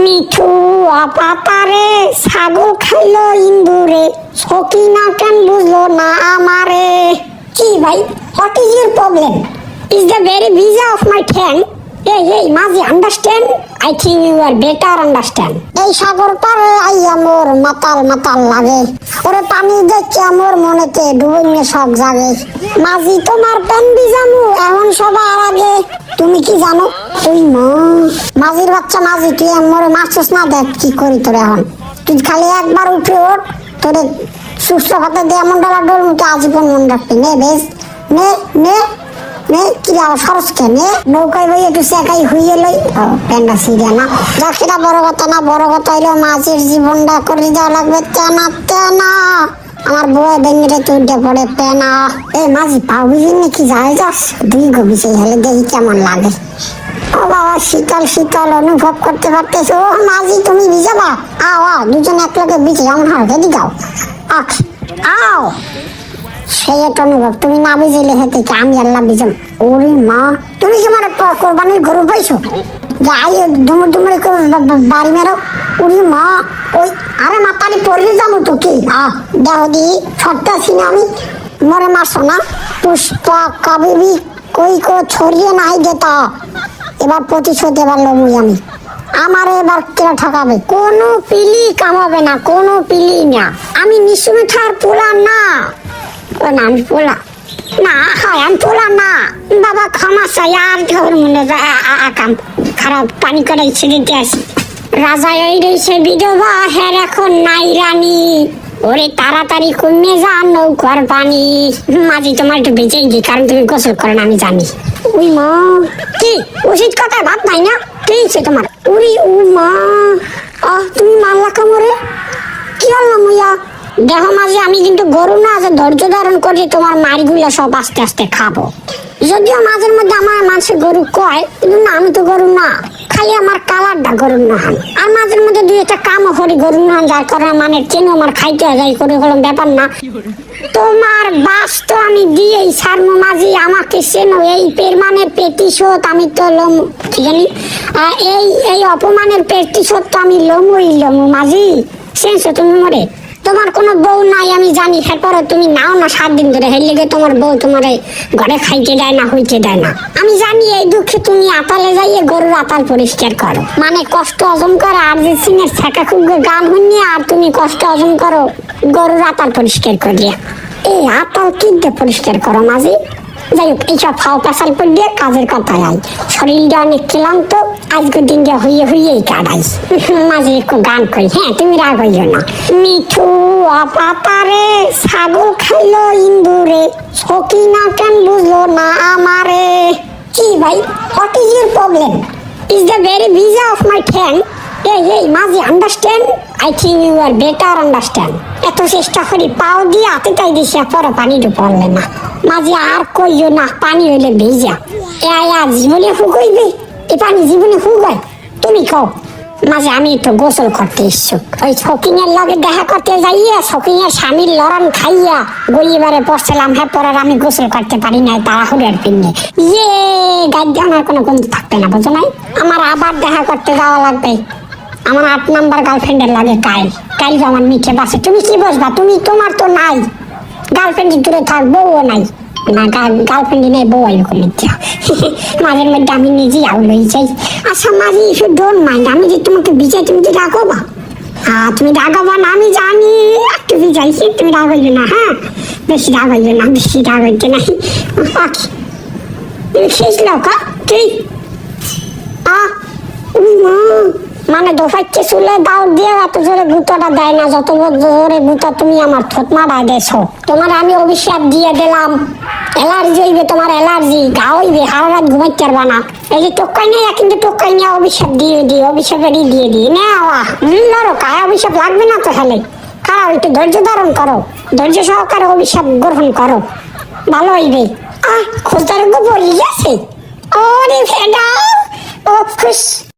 মিঠু অপাতারে ছাগল খাইলো ইন্দুরে, সকিনা কেন বুঝলো না আমারে। কি ভাই, what is your problem? Is the very ভিজা অফ মাই ঠ্যাং। এই মাঝি, understand? I think you are better understand. এই সাগর পারে আইয়া মোর মাতাল মাতাল লাগে, ওরে পানি দেখে মোর মনেতে ডুবইনে শখ জাগে। মাঝি তোমার প্যান ভিজামু এখন সবার আগে, তুমি কি জানো? তুই মাঝির বাচ্চা মাঝি, তুই মোরে মারছিস না, দেখ কি করি তোর এখন। তুই খালি একবার উঠে ওঠ, তোরে সুস্থ হাতে দিয়ে এমন ডালা ডোল মতো আজীবন মন রাখবি। নে বেশ, নে নে নে, কি সরস কেনে নৌকায় বই একটু চেকাই হইয়ে লই। প্যান্ডা সিরিয়া না, যাক সেটা বড় কথা না। বড় কথা হইলো মাঝির জীবনটা করে দেওয়া লাগবে তেনা তেনা। আমার বউয়ে বেঙ্গিরে তুলতে পড়ে পেনা। এই মাঝি পাও বুঝি নাকি যায় যাস, দুই গবিছে হেলে দেখি কেমন লাগে। ও বাবা, শীতল শীতল অনুভব করতে পারতেছো। ও মাঝি, তুমি ভিজাবা? আও আও, দুজন এক লোকে বিচে যেমন হয় রেডি যাও। আও, সেই একটা অনুভব। তুমি না বুঝলে হেতে কি আমি আল্লাহ বিজম। ওরে মা, তুমি কি মানে কোরবানির গরু পাইছো? যাই দুমুর দুমুরে বাড়ি মেরো। ওরে মা, ওই আরে মাতালি পড়লে যাবো তো কি? দেহ দি সত্তা ছিনা আমি, মরে মারছো না। পুষ্পা কাবিবি কই কো ছড়িয়ে নাই যেতা। এবার প্রতিশোধ এবার লমুই আমি। আমারে এবার কেরা ঠকাবে? কোনো পিলি কামাবে না, কোনো পিলি না। আমি নিশুমিঠার পোলা না। আমি পোলা না, হয় আমি পোলা না। বাবা ক্ষমা চাই, আর ধর মনে আকাম খারাপ পানি করে ছেড়ে আসি। রাজা এই রয়েছে বিধবা, হের এখন নাই রানী। ওরে তাড়াতাড়ি কমে যা নৌকার পানি। মাঝি তোমার একটু বেঁচেই দিই, কারণ তুমি গোসল করো না আমি জানি। উই মা, কি উচিত কথায় ভাত নাই না? কি হচ্ছে তোমার? উরি উ মা, তুমি মারলা কামড়ে? কি হলো মুইয়া? দেখো মাঝি, আমি কিন্তু গরু না, যে ধৈর্য ধারণ করে তোমার মারিগুলা সব আস্তে আস্তে খাবো। যদিও মাঝের মধ্যে আমার মানুষের গরু কয়, কিন্তু না, আমি তো গরু না, খালি আমার কালারটা গরু না। আর মাঝের মধ্যে দুই একটা কামও করি গরু না, যার কারণে মানে কেন আমার খাইতে যাই করে কোনো ব্যাপার না। তোমার বাস তো আমি দিয়েই সারমু মাঝি, আমাকে চেনো। এই পেরমানের প্রতিশোধ আমি তো লম, ঠিক জানি। এই অপমানের প্রতিশোধ তো আমি লমুই লমু মাঝি। চেনছো তুমি মরে? তোমার কোনো বউ নাই আমি জানি, এরপরও তুমি নাও না 7 দিন ধরে। হের লেগে তোমার বউ তোমার ঘরে খাইতে দেয় না, হইতে দেয় না। আমি জানি এই দুঃখে তুমি আতালে যাইয়ে গরুর আতাল পরিষ্কার করো, মানে কষ্ট অর্জন করো। আর যে সিনের ছাকা খুব গান শুনি, আর তুমি কষ্ট অর্জন করো গরুর আতাল পরিষ্কার করিয়া। এই আতাল কি দিয়ে পরিষ্কার করো মাঝি? যাই হোক, এইসব ফাও পেশাল করে দিয়ে কাজের কথায় আই। শরীরটা অনেক ক্লান্ত, আজকের দিনটা হইয়েই কাটাই। মাঝে একটু গান করি। হ্যাঁ, তুমি রাগ হইও না। মিঠু অপাতারে ছাগল খাইলো ইন্দুরে, সকিনা কেন বুঝলো না আমারে। কি ভাই, what is your problem? Is the very ভিজা অফ মাই ঠ্যাং। এই মাঝি, understand? I think you are better understand. এত চেষ্টা করি, পাও দিয়ে হাতে তাই দিছি, পরে পানিটা পড়লে না। মাঝি আর কইও না, পানি হইলে ভিজা। জীবনে হুকইবে? এই পানি জীবনে হুকায়? তুমি খাও মাঝে। আমি তো গোসল করতে ইচ্ছুক। ওই শকিনের লগে দেখা করতে যাইয়া শকিনের স্বামীর লড়ান খাইয়া গলিবারে পড়ছিলাম। হ্যাঁ, পরে আমি গোসল করতে পারি নাই তাড়াহুড়ার পিন্ডে। গাড়ি আমার কোনো গন্ধ থাকবে না, বুঝো নাই? আমার আবার দেখা করতে যাওয়া লাগবে আমার 8 নাম্বার গার্লফ্রেন্ডের লাগে। কাইল আমার মিঠে বাসে। তুমি কি বসবা? তোমার তো নাই গার্লফ্রেন্ড, দূরে থাক, বউও নাই না। গার্লফ্রেন্ড নেই, বউ এরকম মিথ্যা। মাঝের মধ্যে আমি নিজেই আউলই চাই। আচ্ছা মাঝি, ইফ ইউ ডোন্ট মাইন্ড, আমি যে তোমাকে বিজাই, তুমি কি রাখবা? তুমি রাখবা না আমি জানি, একটু বিজাইছি, তুমি রাগ হইবে না। হ্যাঁ, বেশি রাগ হইবে না, বেশি রাগ হইতে নাই। পাখি তুমি খেয়েছিল কা? তুই মানে দোফাইতে চুলে দাও দিয়ে এত জোরে গুঁতোটা দেয় না, যত জোরে গুঁতো তুমি আমার ঠোঁট মারায় দেছো। তোমার আমি অভিশাপ দিয়ে দিলাম, অ্যালার্জি হইবে তোমার, অ্যালার্জি গা হইবে, সারা রাত ঘুমাইতে পারবা না। এই যে টোকাই নেই, কিন্তু টোকাই নিয়ে অভিশাপ দিয়ে অভিশাপেরই দিয়ে নেওয়া। লড়ো, কায় অভিশাপ লাগবে না তো। হেলে কারা একটু ধৈর্য ধারণ করো, ধৈর্য সহকারে অভিশাপ গ্রহণ করো, ভালো হইবে। খোঁজার গোবর গেছে। ওরে ফেডা, ও খুশ।